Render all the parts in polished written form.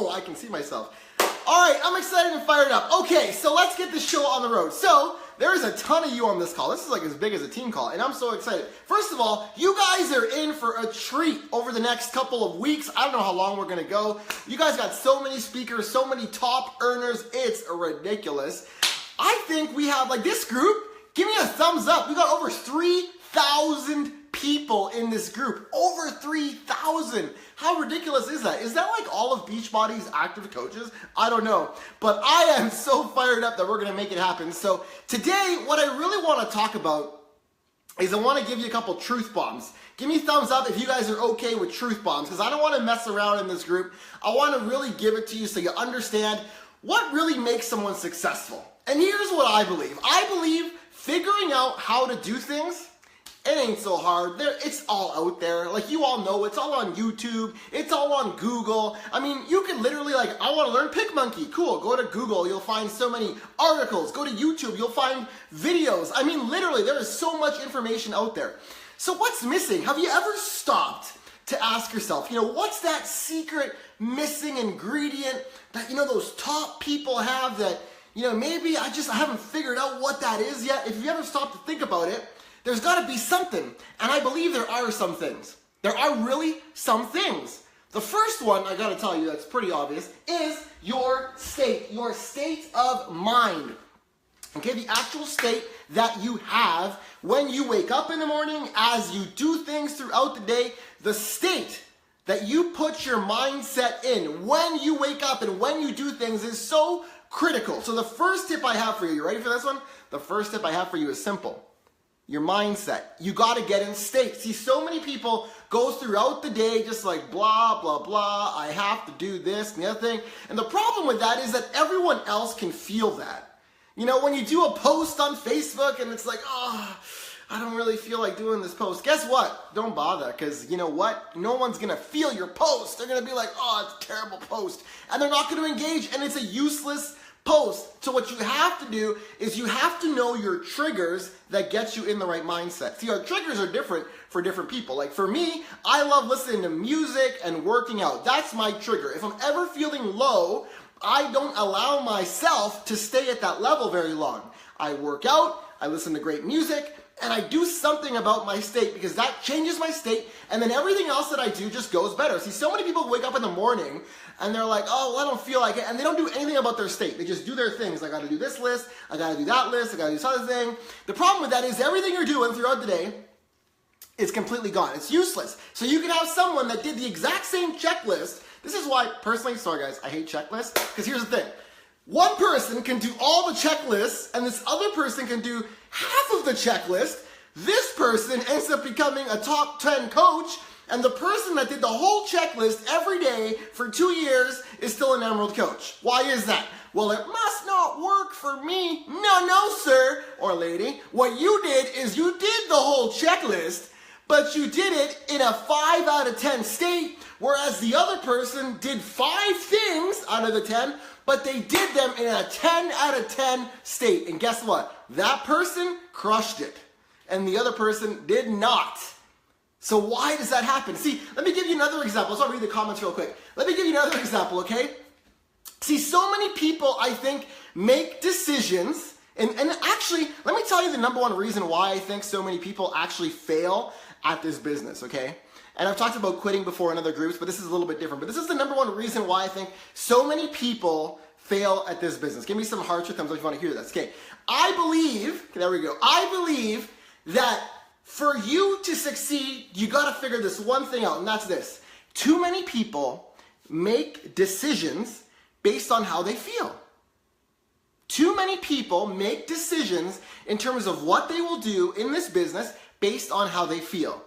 Oh, I can see myself. All right, I'm excited and fired up. Okay, so let's get this show on the road. So there's a ton of you on this call. This is like as big as a team call, and I'm so excited. First of all, you guys are in for a treat over the next couple of weeks. I don't know how long we're gonna go. You guys got so many speakers, so many top earners. It's ridiculous. I think we have, like, this group, give me a thumbs up. We got over 3,000 people in this group. Over 3,000. How ridiculous is that? Is that like all of Beachbody's active coaches? I don't know. But I am so fired up that we're going to make it happen. So today, what I really want to talk about is I want to give you a couple truth bombs. Give me a thumbs up if you guys are okay with truth bombs, because I don't want to mess around in this group. I want to really give it to you so you understand what really makes someone successful. And here's what I believe. I believe figuring out how to do things, it ain't so hard. It's all out there. Like, you all know, it's all on YouTube. It's all on Google. I mean, you can literally, like, I want to learn PicMonkey. Cool, go to Google. You'll find so many articles. Go to YouTube. You'll find videos. I mean, literally, there is so much information out there. So what's missing? Have you ever stopped to ask yourself, what's that secret missing ingredient that, those top people have that, maybe I haven't figured out what that is yet? If you ever stop to think about it, there's got to be something, and I believe there are some things. There are really some things. The first one, I got to tell you, that's pretty obvious, is your state of mind. Okay, the actual state that you have when you wake up in the morning, as you do things throughout the day, the state that you put your mindset in when you wake up and when you do things is so critical. So the first tip I have for you ready for this one? The first tip I have for you is simple. Your mindset. You got to get in state. See, so many people go throughout the day just like blah, blah, blah. I have to do this and the other thing. And the problem with that is that everyone else can feel that. When you do a post on Facebook and it's like, oh, I don't really feel like doing this post. Guess what? Don't bother, because you know what? No one's going to feel your post. They're going to be like, oh, it's a terrible post. And they're not going to engage, and it's a useless post. So what you have to do is you have to know your triggers that get you in the right mindset. See, our triggers are different for different people. Like for me, I love listening to music and working out. That's my trigger. If I'm ever feeling low, I don't allow myself to stay at that level very long. I work out, I listen to great music, and I do something about my state, because that changes my state, and then everything else that I do just goes better. See, so many people wake up in the morning and they're like, oh, well, I don't feel like it, and they don't do anything about their state. They just do their things. I gotta do this list, I gotta do that list, I gotta do this other thing. The problem with that is everything you're doing throughout the day is completely gone. It's useless. So you can have someone that did the exact same checklist. This is why, personally, sorry guys, I hate checklists, because here's the thing. One person can do all the checklists, and this other person can do half of the checklist. This person ends up becoming a top 10 coach, and the person that did the whole checklist every day for 2 years is still an Emerald coach. Why is that? Well, it must not work for me. No, sir or lady. What you did is you did the whole checklist, but you did it in a 5 out of 10 state, whereas the other person did 5 things out of the 10, but they did them in a 10 out of 10 state. And guess what? That person crushed it, and the other person did not. So why does that happen? See, let me give you another example. So I'll read the comments real quick. Let me give you another example, okay? See, so many people, I think, make decisions, and actually, let me tell you the number one reason why I think so many people actually fail at this business, okay? And I've talked about quitting before in other groups, but this is a little bit different. But this is the number one reason why I think so many people fail at this business. Give me some hearts or thumbs up if you want to hear this. Okay, I believe that for you to succeed, you got to figure this one thing out, and that's this. Too many people make decisions based on how they feel. Too many people make decisions in terms of what they will do in this business based on how they feel.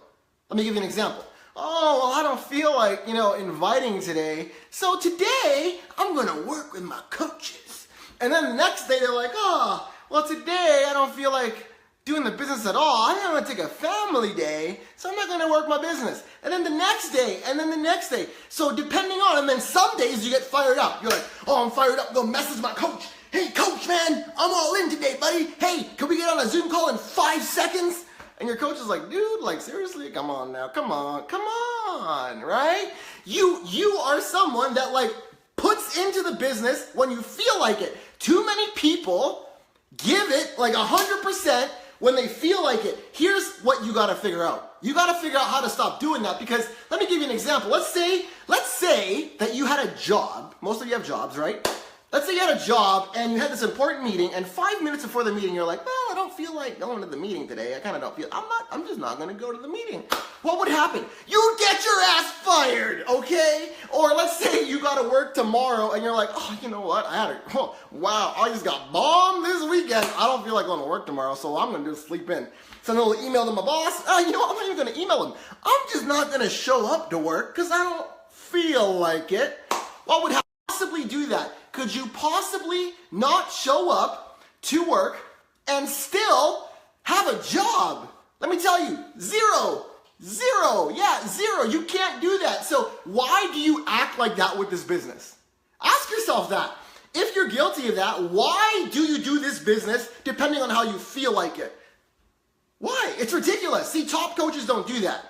Let me give you an example. Oh, well, I don't feel like, inviting today. So today, I'm going to work with my coaches. And then the next day, they're like, oh, well, today, I don't feel like doing the business at all. I think I'm going to take a family day, so I'm not going to work my business. And then the next day, and then the next day. So depending on, and then some days you get fired up. You're like, oh, I'm fired up. Go message my coach. Hey, coach, man, I'm all in today, buddy. Hey, can we get on a Zoom call in 5 seconds? And your coach is like, dude, like, seriously, come on now, come on, right? You are someone that, like, puts into the business when you feel like it. Too many people give it like 100% when they feel like it. Here's what you got to figure out. You got to figure out how to stop doing that, because let me give you an example. Let's say that you had a job. Most of you have jobs, right? Let's say you had a job and you had this important meeting, and 5 minutes before the meeting, you're like, well, I don't feel like going to the meeting today. I kind of don't feel, I'm just not going to go to the meeting. What would happen? You'd get your ass fired, okay? Or let's say you got to work tomorrow and you're like, oh, you know what? Wow, I just got bombed this weekend. I don't feel like going to work tomorrow, so I'm going to just sleep in. Send a little email to my boss. You know what? I'm not even going to email him. I'm just not going to show up to work because I don't feel like it. What would possibly do that? Could you possibly not show up to work and still have a job? Let me tell you, zero. Yeah, zero. You can't do that. So why do you act like that with this business? Ask yourself that. If you're guilty of that, why do you do this business depending on how you feel like it? Why? It's ridiculous. See, top coaches don't do that.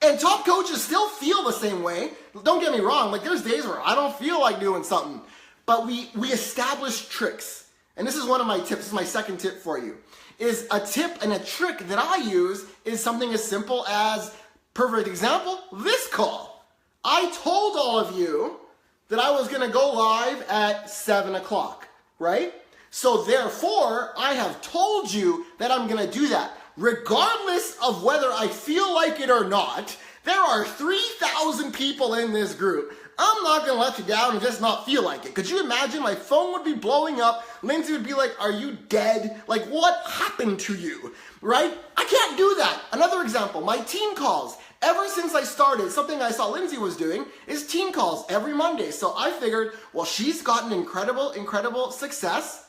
And top coaches still feel the same way. Don't get me wrong. Like, there's days where I don't feel like doing something. But we establish tricks. And this is one of my tips. This is my second tip for you. Is a tip and a trick that I use is something as simple as, perfect example, this call. I told all of you that I was going to go live at 7 o'clock, right? So therefore, I have told you that I'm going to do that. Regardless of whether I feel like it or not, there are 3,000 people in this group. I'm not going to let you down and just not feel like it. Could you imagine? My phone would be blowing up. Lindsay would be like, are you dead? Like, what happened to you? Right? I can't do that. Another example, my team calls. Ever since I started, something I saw Lindsay was doing is team calls every Monday. So I figured, well, she's gotten incredible success.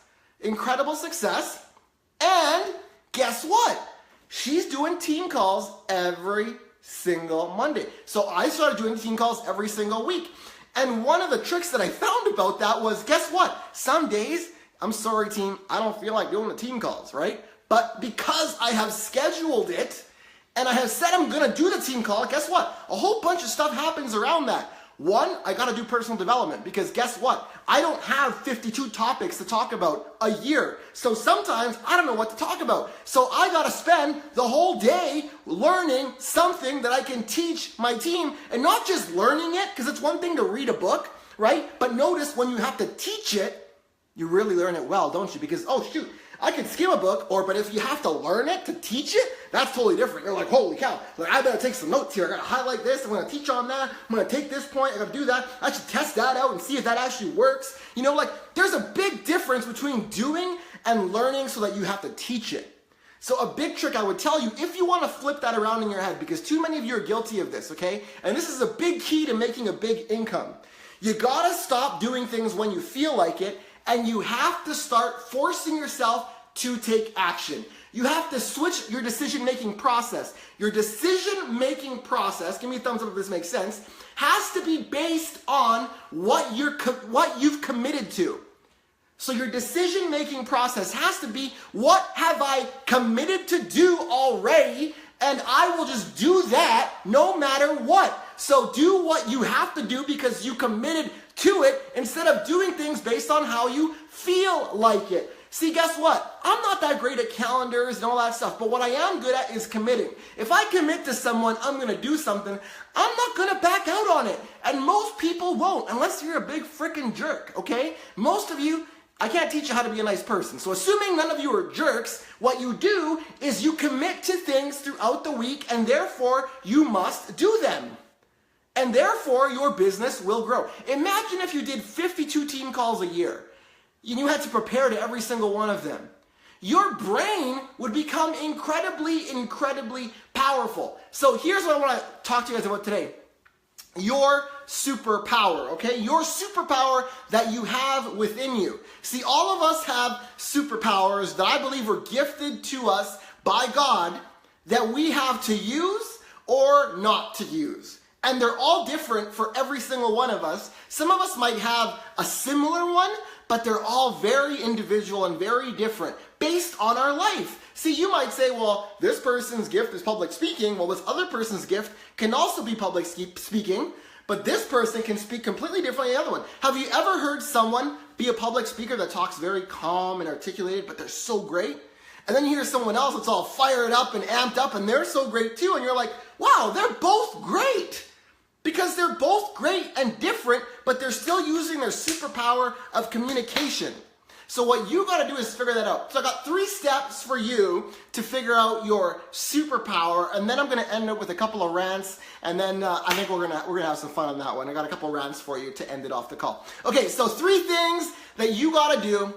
And guess what? She's doing team calls every single Monday. So I started doing team calls every single week. And one of the tricks that I found about that was, guess what? Some days, I'm sorry team, I don't feel like doing the team calls, right? But because I have scheduled it, and I have said I'm going to do the team call, guess what? A whole bunch of stuff happens around that. One, I got to do personal development, because guess what? I don't have 52 topics to talk about a year. So sometimes I don't know what to talk about. So I got to spend the whole day learning something that I can teach my team, and not just learning it, because it's one thing to read a book, right? But notice when you have to teach it, you really learn it well, don't you? Because, oh shoot, I can skim a book, but if you have to learn it to teach it, that's totally different. You're like, holy cow, like, I better take some notes here. I gotta highlight this, I'm gonna teach on that, I'm gonna take this point, I gotta do that. I should test that out and see if that actually works. You know, like, there's a big difference between doing and learning so that you have to teach it. So a big trick I would tell you, if you wanna flip that around in your head, because too many of you are guilty of this, okay? And this is a big key to making a big income. You gotta stop doing things when you feel like it, and you have to start forcing yourself to take action. You have to switch your decision-making process. Your decision-making process, give me a thumbs up if this makes sense, has to be based on what you've committed to. So your decision-making process has to be, what have I committed to do already, and I will just do that no matter what. So do what you have to do because you committed to it, instead of doing things based on how you feel like it. See, guess what? I'm not that great at calendars and all that stuff, but what I am good at is committing. If I commit to someone, I'm going to do something, I'm not going to back out on it. And most people won't, unless you're a big freaking jerk, okay? Most of you, I can't teach you how to be a nice person. So assuming none of you are jerks, what you do is you commit to things throughout the week, and therefore you must do them. And therefore your business will grow. Imagine if you did 52 team calls a year. You had to prepare to every single one of them. Your brain would become incredibly powerful. So here's what I want to talk to you guys about today. Your superpower, okay? Your superpower that you have within you. See, all of us have superpowers that I believe were gifted to us by God that we have to use or not to use. And they're all different for every single one of us. Some of us might have a similar one, but they're all very individual and very different based on our life. See, you might say, well, this person's gift is public speaking. Well, this other person's gift can also be public speaking, But this person can speak completely differently than the other one. Have you ever heard someone be a public speaker that talks very calm and articulated, but they're so great? And then you hear someone else that's all fired up and amped up, and they're so great too, and you're like, wow, they're both great. Because they're both great and different, but they're still using their superpower of communication. So what you got to do is figure that out. So I got 3 steps for you to figure out your superpower, and then I'm going to end up with a couple of rants, and then I think we're gonna have some fun on that one. I got a couple of rants for you to end it off the call. Okay, so 3 things that you got to do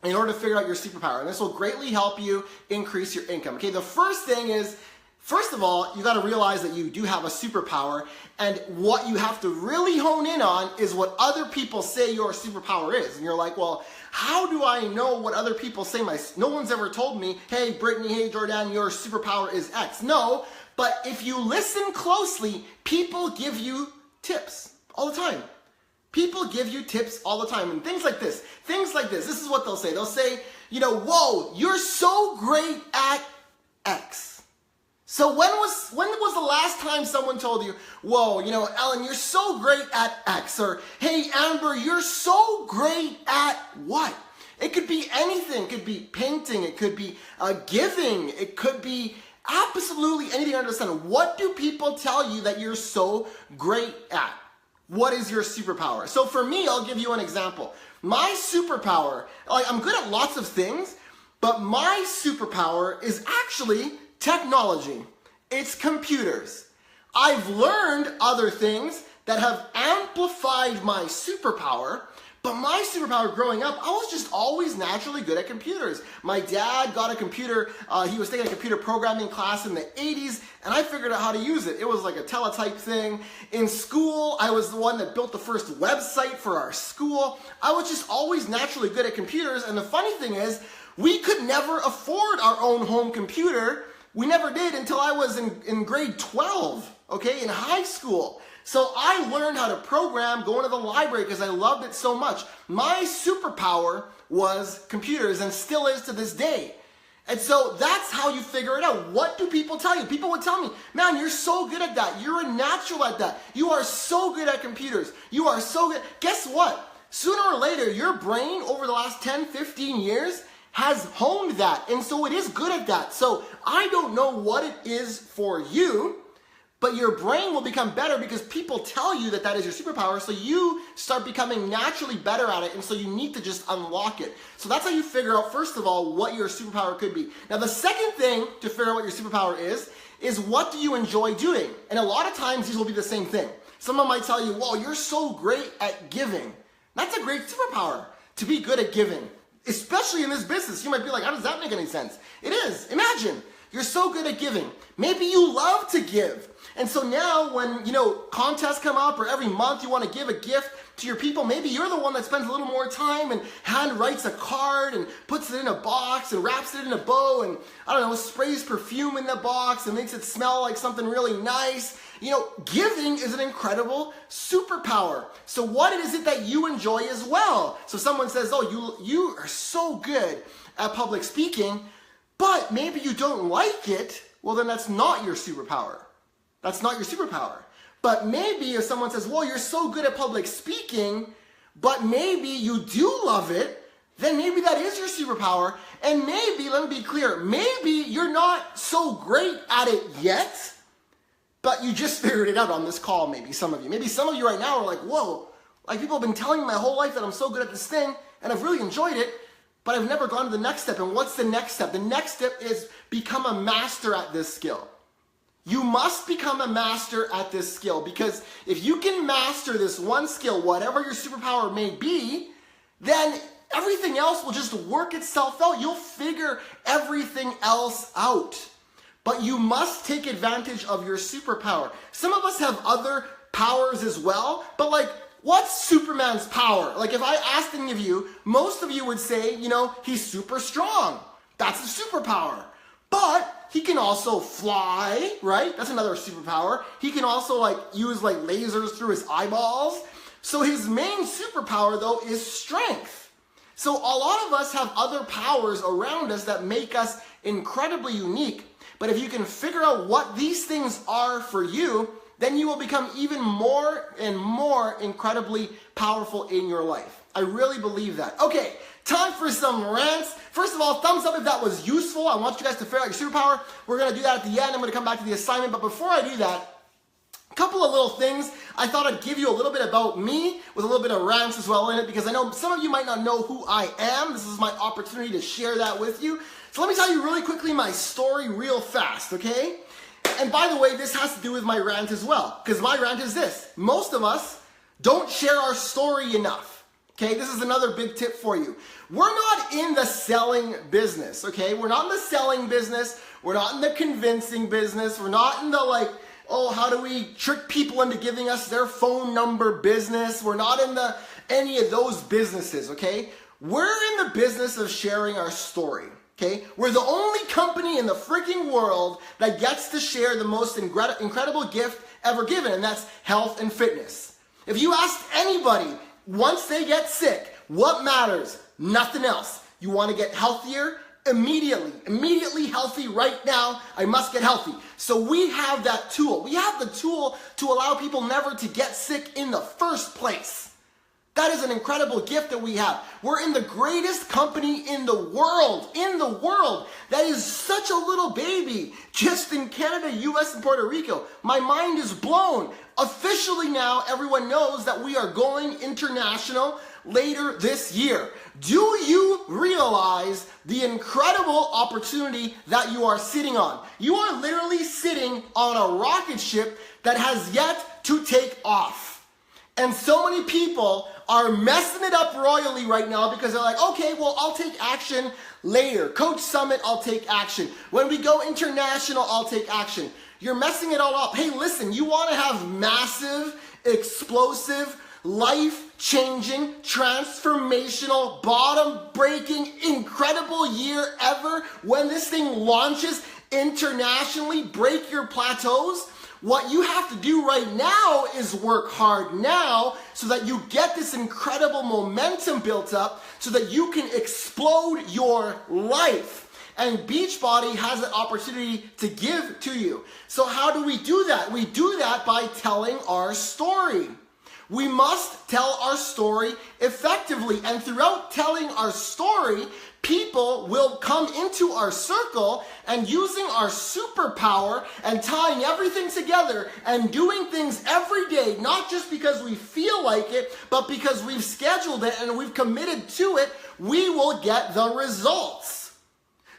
in order to figure out your superpower, and this will greatly help you increase your income. Okay, the first thing is, first of all, you got to realize that you do have a superpower, and what you have to really hone in on is what other people say your superpower is. And you're like, well, how do I know what other people say? No one's ever told me, hey, Brittany, hey, Jordan, your superpower is X. No, but if you listen closely, people give you tips all the time. People give you tips all the time, and things like this. This is what they'll say. They'll say, whoa, you're so great at X. So when was the last time someone told you, whoa, Ellen, you're so great at X, or hey, Amber, you're so great at what? It could be anything. It could be painting. It could be giving. It could be absolutely anything under the sun. What do people tell you that you're so great at? What is your superpower? So for me, I'll give you an example. My superpower, I'm good at lots of things, but my superpower is actually technology. It's computers. I've learned other things that have amplified my superpower, but my superpower growing up, I was just always naturally good at computers. My dad got a computer, he was taking a computer programming class in the 80s, and I figured out how to use it. It was like a teletype thing. In school, I was the one that built the first website for our school. I was just always naturally good at computers, and the funny thing is, we could never afford our own home computer. We never did until I was in grade 12, okay, in high school. So I learned how to program going to the library because I loved it so much. My superpower was computers and still is to this day. And so that's how you figure it out. What do people tell you? People would tell me, man, you're so good at that. You're a natural at that. You are so good at computers. You are so good. Guess what? Sooner or later, your brain over the last 10, 15 years has honed that. And so it is good at that. So I don't know what it is for you, but your brain will become better because people tell you that that is your superpower, so you start becoming naturally better at it, and so you need to just unlock it. So that's how you figure out, first of all, what your superpower could be. Now, the second thing to figure out what your superpower is what do you enjoy doing? And a lot of times, these will be the same thing. Someone might tell you, whoa, you're so great at giving. That's a great superpower, to be good at giving. Especially in this business. You might be like, how does that make any sense? It is. Imagine, you're so good at giving. Maybe you love to give. And so now when, contests come up or every month you want to give a gift to your people, maybe you're the one that spends a little more time and hand writes a card and puts it in a box and wraps it in a bow and, sprays perfume in the box and makes it smell like something really nice. Giving is an incredible superpower. So what is it that you enjoy as well? So someone says, oh, you are so good at public speaking, but maybe you don't like it. Well, then that's not your superpower. That's not your superpower. But maybe if someone says, well, you're so good at public speaking, but maybe you do love it, then maybe that is your superpower. And maybe, let me be clear, maybe you're not so great at it yet, but you just figured it out on this call, maybe some of you. Maybe some of you right now are like, whoa, people have been telling me my whole life that I'm so good at this thing, and I've really enjoyed it, but I've never gone to the next step. And what's the next step? The next step is become a master at this skill. You must become a master at this skill, because if you can master this one skill, whatever your superpower may be, then everything else will just work itself out. You'll figure everything else out. But you must take advantage of your superpower. Some of us have other powers as well, but what's Superman's power? If I asked any of you, most of you would say, he's super strong. That's a superpower. But he can also fly, right? That's another superpower. He can also use lasers through his eyeballs. So his main superpower though is strength. So a lot of us have other powers around us that make us incredibly unique. But if you can figure out what these things are for you, then you will become even more and more incredibly powerful in your life. I really believe that. Okay, time for some rants. First of all, thumbs up if that was useful. I want you guys to figure out your superpower. We're going to do that at the end. I'm going to come back to the assignment. But before I do that, a couple of little things. I thought I'd give you a little bit about me with a little bit of rants as well in it, because I know some of you might not know who I am. This is my opportunity to share that with you. So let me tell you really quickly my story real fast, okay? And by the way, this has to do with my rant as well, because my rant is this. Most of us don't share our story enough, okay? This is another big tip for you. We're not in the selling business, okay? We're not in the selling business. We're not in the convincing business. We're not in the oh, how do we trick people into giving us their phone number business? We're not in any of those businesses, okay? We're in the business of sharing our story, okay? We're the only company in the freaking world that gets to share the most incredible gift ever given, and that's health and fitness. If you asked anybody, once they get sick, what matters? Nothing else. You want to get healthier? Immediately healthy right now. I must get healthy. So we have that tool. We have the tool to allow people never to get sick in the first place. That is an incredible gift that we have. We're in the greatest company in the world, that is such a little baby, just in Canada, US, and Puerto Rico. My mind is blown. Officially now, everyone knows that we are going international later this year. Do you realize the incredible opportunity that you are sitting on? You are literally sitting on a rocket ship that has yet to take off. And so many people are messing it up royally right now because they're like, okay, well, I'll take action later. Coach Summit, I'll take action. When we go international, I'll take action. You're messing it all up. Hey, listen, you want to have massive, explosive, life-changing, transformational, bottom-breaking, incredible year ever when this thing launches internationally, break your plateaus? What you have to do right now is work hard now so that you get this incredible momentum built up so that you can explode your life. And Beachbody has an opportunity to give to you. So how do we do that? We do that by telling our story. We must tell our story effectively. And throughout telling our story, people will come into our circle, and using our superpower and tying everything together and doing things every day, not just because we feel like it, but because we've scheduled it and we've committed to it, we will get the results.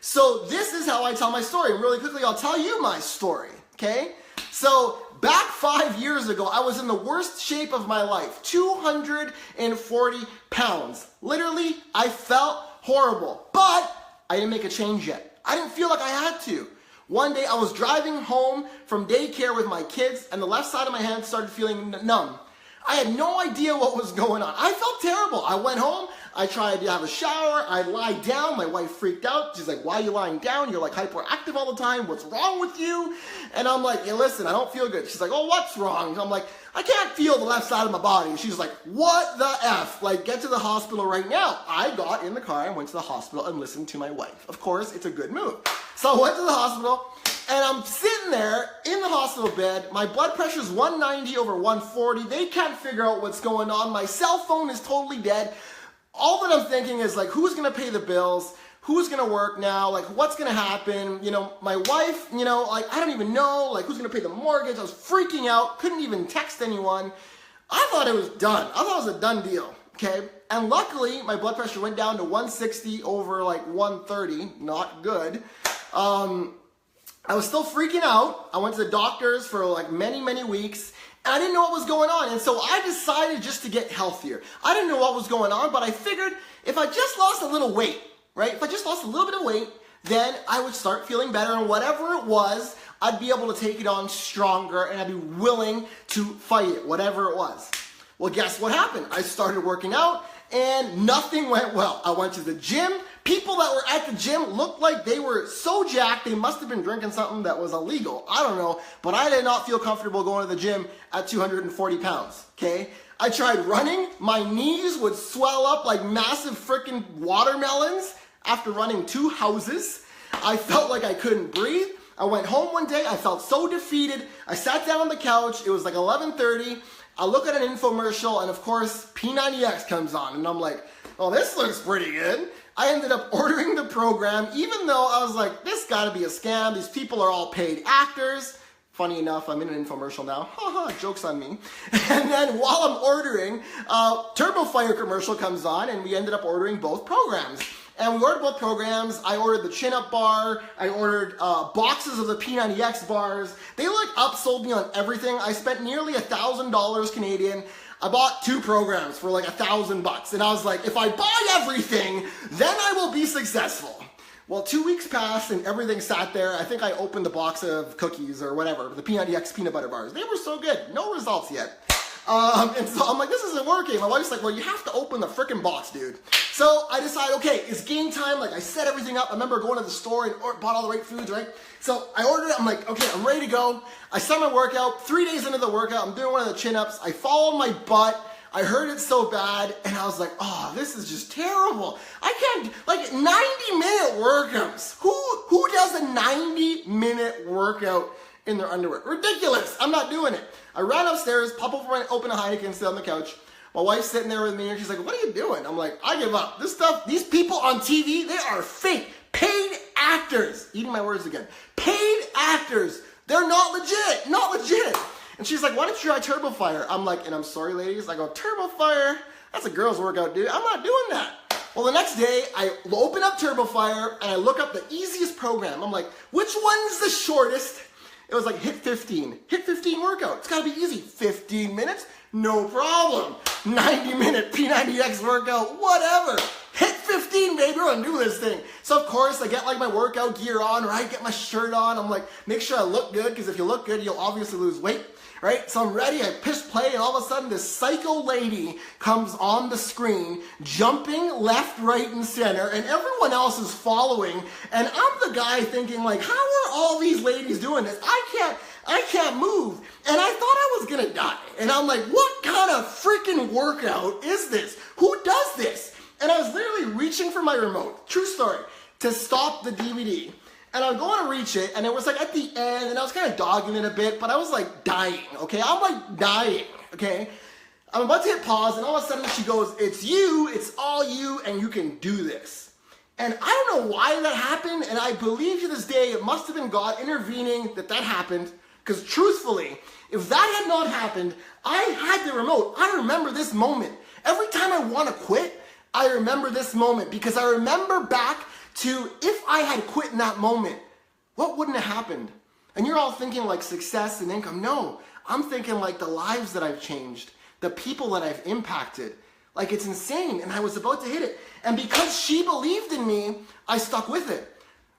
So this is how I tell my story. And really quickly, I'll tell you my story, okay? So back 5 years ago, I was in the worst shape of my life, 240 pounds. Literally, I felt horrible, but I didn't make a change yet. I didn't feel like I had to. One day I was driving home from daycare with my kids and the left side of my hand started feeling numb. I had no idea what was going on. I felt terrible. I went home, I tried to have a shower, I lied down, my wife freaked out. She's like, why are you lying down? You're like hyperactive all the time, what's wrong with you? And I'm like, hey, listen, I don't feel good. She's like, oh, what's wrong? I'm like, I can't feel the left side of my body. She's like, what the F? Like, get to the hospital right now. I got in the car and went to the hospital and listened to my wife. Of course, it's a good move. So I went to the hospital and I'm sitting there in the hospital bed. My blood pressure is 190 over 140. They can't figure out what's going on. My cell phone is totally dead. All that I'm thinking is like, who's going to pay the bills? Who's going to work now? Like, what's going to happen? You know, my wife, you know, like, I don't even know, like, who's going to pay the mortgage? I was freaking out, couldn't even text anyone. I thought it was done. I thought it was a done deal, okay? And luckily, my blood pressure went down to 160 over, like, 130. Not good. I was still freaking out. I went to the doctors for, like, many weeks. And I didn't know what was going on. And so I decided just to get healthier. I didn't know what was going on, but I figured if I just lost a little weight, right? If I just lost a little bit of weight, then I would start feeling better. And whatever it was, I'd be able to take it on stronger and I'd be willing to fight it, whatever it was. Well, guess what happened? I started working out and nothing went well. I went to the gym. People that were at the gym looked like they were so jacked, they must have been drinking something that was illegal. I don't know, but I did not feel comfortable going to the gym at 240 pounds, okay? I tried running. My knees would swell up like massive freaking watermelons after running 2 houses. I felt like I couldn't breathe. I went home one day, I felt so defeated. I sat down on the couch, it was like 11:30. I look at an infomercial, and of course, P90X comes on, and I'm like, oh, this looks pretty good. I ended up ordering the program, even though I was like, this gotta be a scam. These people are all paid actors. Funny enough, I'm in an infomercial now. Haha, joke's on me. And then while I'm ordering, Turbofire commercial comes on, and we ended up ordering both programs. And we ordered both programs. I ordered the chin-up bar. I ordered boxes of the P90X bars. They like upsold me on everything. I spent nearly $1,000 Canadian. I bought 2 programs for like $1,000, and I was like, if I buy everything, then I will be successful. Well, 2 weeks passed and everything sat there. I think I opened the box of cookies or whatever, the P90X peanut butter bars. They were so good. No results yet. And so I'm like, this isn't working. My wife's like, well, you have to open the frickin' box, dude. So I decided, okay, it's game time. Like, I set everything up. I remember going to the store and bought all the right foods, right? So I ordered it. I'm like, okay, I'm ready to go. I start my workout. 3 days into the workout, I'm doing one of the chin-ups. I fall on my butt. I hurt it so bad, and I was like, oh, this is just terrible. I can't, like, 90-minute workouts. Who does a 90-minute workout in their underwear? Ridiculous. I'm not doing it. I ran upstairs, pop open a Heineken, sit on the couch. My wife's sitting there with me, and she's like, what are you doing? I'm like, I give up. This stuff, these people on TV, they are fake. Paid actors. Eating my words again. Paid actors. They're not legit. Not legit. And she's like, why don't you try Turbofire? I'm like, and I'm sorry, ladies. I go, Turbofire? That's a girl's workout, dude. I'm not doing that. Well, the next day, I open up Turbofire, and I look up the easiest program. I'm like, which one's the shortest? It was like hit 15. Hit 15 workout. It's got to be easy. 15 minutes? No problem. 90-minute P90X workout, whatever. Hit 15, baby, and do this thing. So, of course, I get like my workout gear on, right? Get my shirt on. I'm like, make sure I look good, because if you look good, you'll obviously lose weight. Right? So I'm ready, I push play, and all of a sudden this psycho lady comes on the screen, jumping left, right, and center, and everyone else is following, and I'm the guy thinking like, how are all these ladies doing this? I can't move. And I thought I was gonna die. And I'm like, what kind of freaking workout is this? Who does this? And I was literally reaching for my remote, true story, to stop the DVD. And I'm going to reach it, and it was like at the end, and I was kind of dogging it a bit, but I was like dying, okay? I'm like dying, okay? I'm about to hit pause, and all of a sudden she goes, it's you, it's all you, and you can do this. And I don't know why that happened, and I believe to this day it must have been God intervening that happened, because truthfully, if that had not happened, I had the remote. I remember this moment. Every time I want to quit, I remember this moment, because I remember back to if I had quit in that moment, what wouldn't have happened? And you're all thinking like success and income. No, I'm thinking like the lives that I've changed, the people that I've impacted. Like it's insane, and I was about to hit it. And because she believed in me, I stuck with it.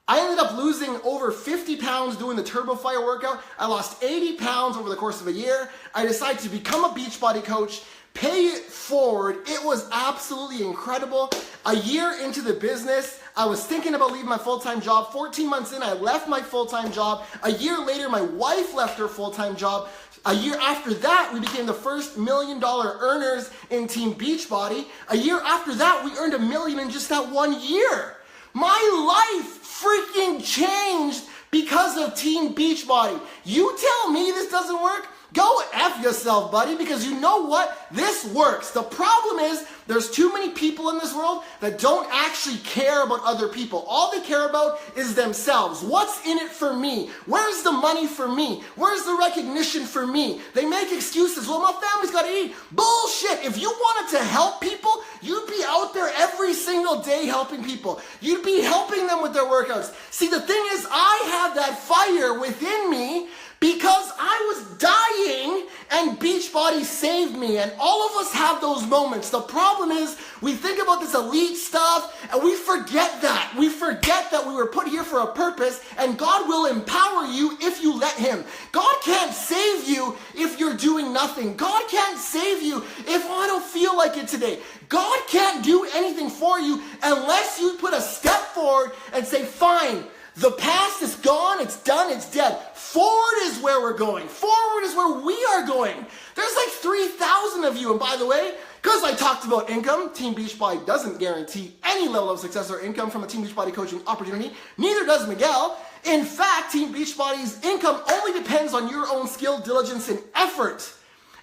I ended up losing over 50 pounds doing the Turbofire workout. I lost 80 pounds over the course of a year. I decided to become a Beachbody coach, pay it forward. It was absolutely incredible. A year into the business, I was thinking about leaving my full-time job. 14 months in, I left my full-time job. A year later, my wife left her full-time job. A year after that, we became the first $1 million earners in Team Beachbody. A year after that, we earned $1 million in just that 1 year. My life freaking changed because of Team Beachbody. You tell me this doesn't work? Go F yourself, buddy, because you know what? This works. The problem is there's too many people in this world that don't actually care about other people. All they care about is themselves. What's in it for me? Where's the money for me? Where's the recognition for me? They make excuses. Well, my family's got to eat. Bullshit. If you wanted to help people, you'd be out there every single day helping people. You'd be helping them with their workouts. See, the thing is, I have that fire within me because I was dying and Beachbody saved me. And all of us have those moments. The problem is we think about this elite stuff and we forget that. We forget that we were put here for a purpose, and God will empower you if you let Him. God can't save you if you're doing nothing. God can't save you if I don't feel like it today. God can't do anything for you unless you put a step forward and say, fine, the past is gone, it's done, it's dead. Forward is where we're going. Forward is where we are going. There's like 3,000 of you. And by the way, because I talked about income, Team Beachbody doesn't guarantee any level of success or income from a Team Beachbody coaching opportunity. Neither does Miguel. In fact, Team Beachbody's income only depends on your own skill, diligence, and effort.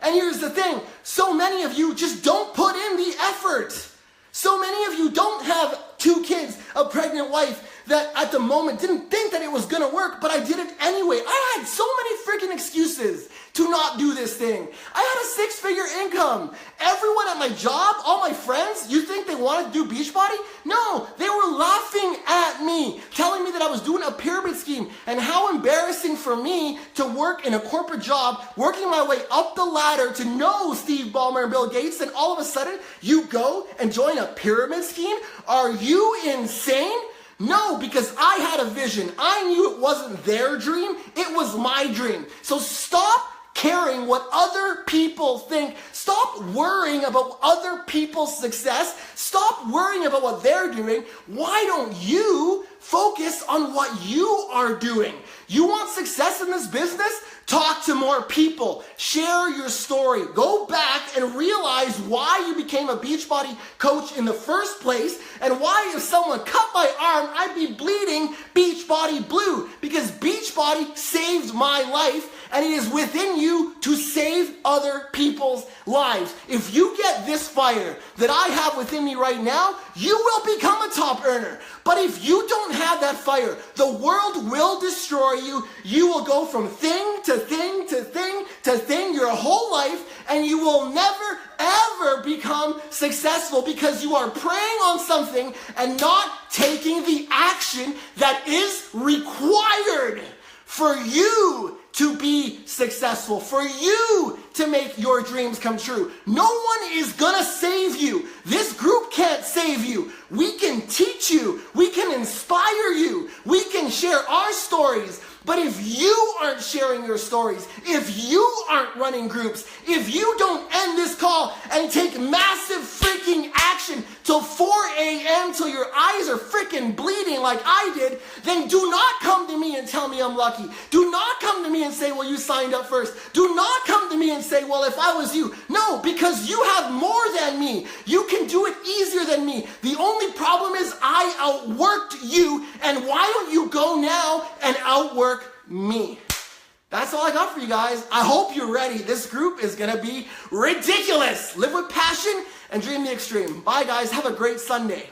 And here's the thing, so many of you just don't put in the effort. So many of you don't have 2 kids, a pregnant wife that at the moment didn't think that it was gonna work, but I did it anyway. I had so many freaking excuses to not do this thing. I had a 6-figure income. Everyone at my job, all my friends, you think they wanted to do Beachbody? No, they were laughing at me, telling me that I was doing a pyramid scheme and how embarrassing for me to work in a corporate job, working my way up the ladder to know Steve Ballmer and Bill Gates, and all of a sudden you go and join a pyramid scheme? Are you insane? No, because I had a vision. I knew it wasn't their dream, it was my dream. So stop caring what other people think. Stop worrying about other people's success. Stop worrying about what they're doing. Why don't you focus on what you are doing? You want success in this business? Talk to more people. Share your story. Go back and realize why you became a Beachbody coach in the first place, and why if someone cut my arm, I'd be bleeding Beachbody blue, because Beachbody saved my life, and it is within you to save other people's lives. If you get this fire that I have within me right now, you will become a top earner. But if you don't have that fire, the world will destroy you. You will go from thing to thing to thing to thing your whole life, and you will never ever become successful because you are preying on something and not taking the action that is required for you to be successful, for you to make your dreams come true. No one is gonna save you. This group can't save you. We can teach you. We can inspire you. We can share our stories. But if you aren't sharing your stories, if you aren't running groups, if you don't end this call and take massive freaking action till 4 a.m. till your eyes are freaking bleeding like I did, then do not come to me and tell me I'm lucky. Do not come to me and say, well, you signed up first. Do not come to me and say, well, if I was you. No, because you have more than me. You can do it easier than me. The only problem is I outworked you, and why don't you go now and outwork me? That's all I got for you guys. I hope you're ready. This group is gonna be ridiculous. Live with passion and dream the extreme. Bye guys, have a great Sunday.